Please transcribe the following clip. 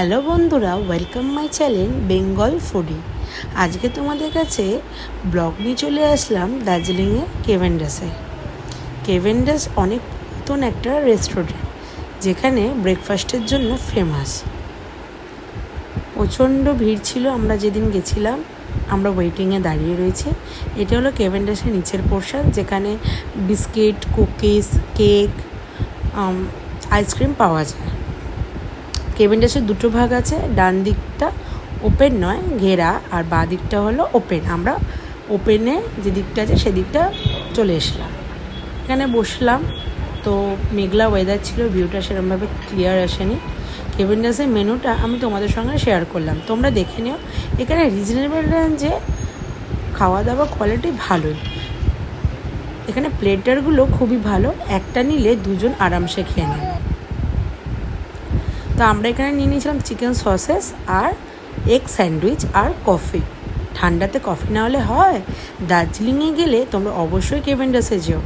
Hello বন্ধুরা, welcome my channel Bengal foodie. আজকে তোমাদের কাছে ব্লগ নিয়ে চলে আসলাম দার্জিলিংয়ে কেভেন্ডাসে। কেভেন্ডাস অনেক নতুন একটা রেস্টুরেন্ট, যেখানে ব্রেকফাস্টের জন্য ফেমাস। প্রচণ্ড ভিড় ছিল আমরা যেদিন গেছিলাম। আমরা ওয়েটিংয়ে দাঁড়িয়ে রয়েছি। এটা হলো কেভেন্ডাসের নিচের পোর্শন, যেখানে বিস্কিট, কুকিজ, কেক, আইসক্রিম পাওয়া যায়। কেভেন্ডাসের দুটো ভাগ আছে, ডান দিকটা ওপেন নয়, ঘেরা, আর বাঁ দিকটা হলো ওপেন। আমরা ওপেনে যে দিকটা আছে সেদিকটা চলে এসলাম। এখানে বসলাম, তো মেঘলা ওয়েদার ছিল, ভিউটা সেরকমভাবে ক্লিয়ার আসেনি। কেভেন্ডাসের মেনুটা আমি তোমাদের সঙ্গে শেয়ার করলাম, তোমরা দেখে নিও। এখানে রিজনেবল রেঞ্জে খাওয়া দাওয়া কোয়ালিটি ভালোই। এখানে প্লেটারগুলো খুবই ভালো, একটা নিলে দুজন আরামসে খেয়ে নেবে। তো আমরা এখানে নিয়ে নিয়েছিলাম চিকেন সসেস আর এগ স্যান্ডউইচ আর কফি। ঠান্ডাতে কফি না হলে হয়? দার্জিলিংয়ে গেলে তোমরা অবশ্যই কেভেন্ডাসে যেও।